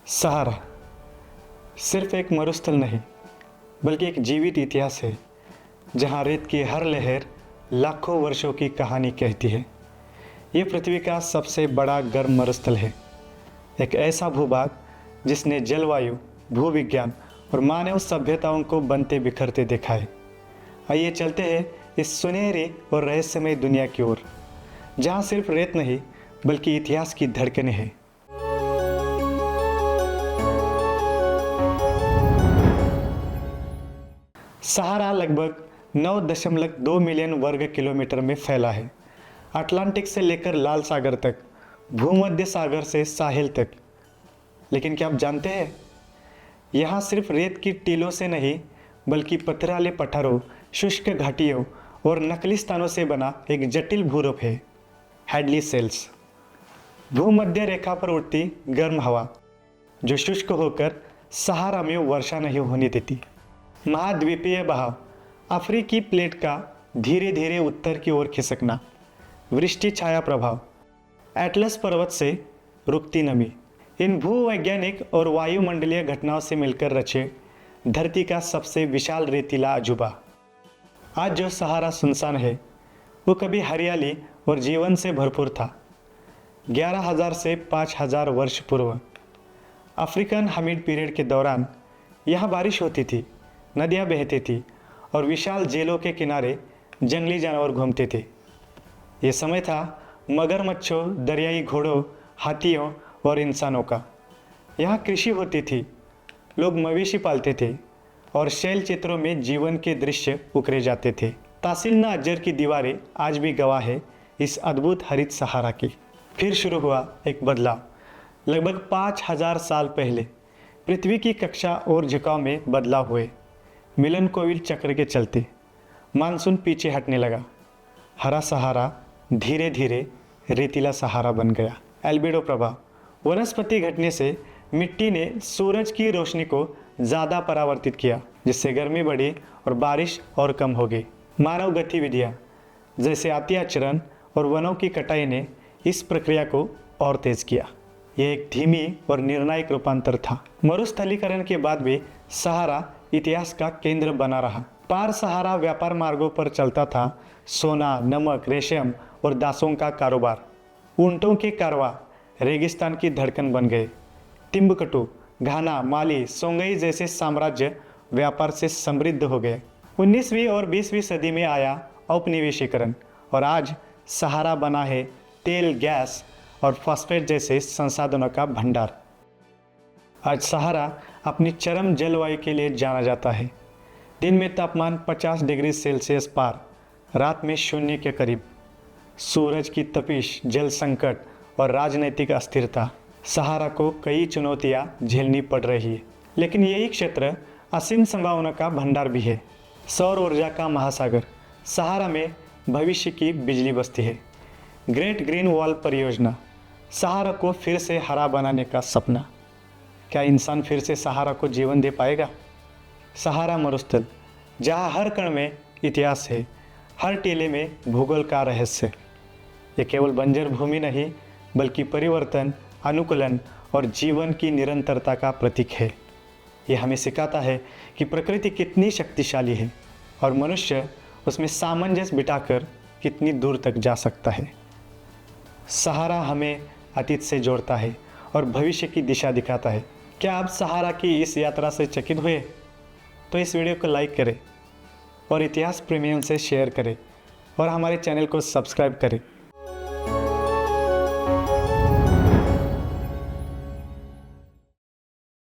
सहारा सिर्फ एक मरुस्थल नहीं बल्कि एक जीवित इतिहास है जहाँ रेत की हर लहर लाखों वर्षों की कहानी कहती है। ये पृथ्वी का सबसे बड़ा गर्म मरुस्थल है, एक ऐसा भूभाग जिसने जलवायु, भूविज्ञान और मानव सभ्यताओं को बनते बिखरते देखा है। आइए चलते हैं इस सुनहरी और रहस्यमय दुनिया की ओर, जहाँ सिर्फ रेत नहीं बल्कि इतिहास की धड़कनें हैं। सहारा लगभग 9.2 मिलियन वर्ग किलोमीटर में फैला है। अटलांटिक से लेकर लाल सागर तक, भूमध्य सागर से साहिल तक। लेकिन क्या आप जानते हैं, यहाँ सिर्फ रेत की टीलों से नहीं बल्कि पथराले पठारों, शुष्क घाटियों और नकली स्थानों से बना एक जटिल भूरूप है, हैडली सेल्स। भूमध्य रेखा पर उड़ती गर्म हवा जो शुष्क होकर सहारा में वर्षा नहीं होने देती। महाद्वीपीय बहाव, अफ्रीकी प्लेट का धीरे धीरे उत्तर की ओर खिसकना। वृष्टि छाया प्रभाव, एटलस पर्वत से रुकती नमी। इन भूवैज्ञानिक और वायुमंडलीय घटनाओं से मिलकर रचे धरती का सबसे विशाल रेतीला अजूबा। आज जो सहारा सुनसान है वो कभी हरियाली और जीवन से भरपूर था। 11,000 से 5,000 वर्ष पूर्व अफ्रीकन हमीड पीरियड के दौरान यहाँ बारिश होती थी, नदियाँ बहती थी और विशाल झीलों के किनारे जंगली जानवर घूमते थे। ये समय था मगरमच्छों, दरियाई घोड़ों, हाथियों और इंसानों का। यहाँ कृषि होती थी, लोग मवेशी पालते थे और शैल चित्रों में जीवन के दृश्य उकरे जाते थे। तासिलना अज्जर की दीवारें आज भी गवाह है इस अद्भुत हरित सहारा की। फिर शुरू हुआ एक बदलाव। लगभग 5,000 साल पहले पृथ्वी की कक्षा और झुकाव में बदलाव हुए। मिलन-कोविल चक्र के चलते मानसून पीछे हटने लगा। हरा सहारा धीरे धीरे रेतीला सहारा बन गया। एल्बिडो प्रभाव, वनस्पति घटने से मिट्टी ने सूरज की रोशनी को ज़्यादा परावर्तित किया, जिससे गर्मी बढ़ी और बारिश और कम हो गई। मानव गतिविधियाँ जैसे अतिआचरण और वनों की कटाई ने इस प्रक्रिया को और तेज किया। यह एक धीमी और निर्णायक रूपांतर था। मरुस्थलीकरण के बाद भी सहारा इतिहास का केंद्र बना रहा। पार सहारा व्यापार मार्गों पर चलता था। सोना, नमक, रेशम और दासों का कारोबार। ऊंटों के कारवां रेगिस्तान की धड़कन बन गए। टिम्बकटू, घाना, माली, सोंगई जैसे साम्राज्य व्यापार से समृद्ध हो गए। 19वीं और 20वीं सदी में आया औपनिवेशीकरण और आज सहारा बना है तेल, गैस और फॉस्फेट जैसे संसाधनों का भंडार। आज सहारा अपनी चरम जलवायु के लिए जाना जाता है। दिन में तापमान 50 डिग्री सेल्सियस पार, रात में शून्य के करीब। सूरज की तपिश, जल संकट और राजनीतिक अस्थिरता, सहारा को कई चुनौतियां झेलनी पड़ रही है। लेकिन यही क्षेत्र असीम संभावना का भंडार भी है। सौर ऊर्जा का महासागर, सहारा में भविष्य की बिजली बस्ती है। ग्रेट ग्रीन वॉल परियोजना, सहारा को फिर से हरा बनाने का सपना। क्या इंसान फिर से सहारा को जीवन दे पाएगा? सहारा मरुस्थल, जहाँ हर कण में इतिहास है, हर टीले में भूगोल का रहस्य। ये केवल बंजर भूमि नहीं बल्कि परिवर्तन, अनुकूलन और जीवन की निरंतरता का प्रतीक है। ये हमें सिखाता है कि प्रकृति कितनी शक्तिशाली है और मनुष्य उसमें सामंजस्य बिठाकर कितनी दूर तक जा सकता है। सहारा हमें अतीत से जोड़ता है और भविष्य की दिशा दिखाता है। क्या आप सहारा की इस यात्रा से चकित हुए? तो इस वीडियो को लाइक करें और इतिहास प्रेमियों से शेयर करें और हमारे चैनल को सब्सक्राइब करें।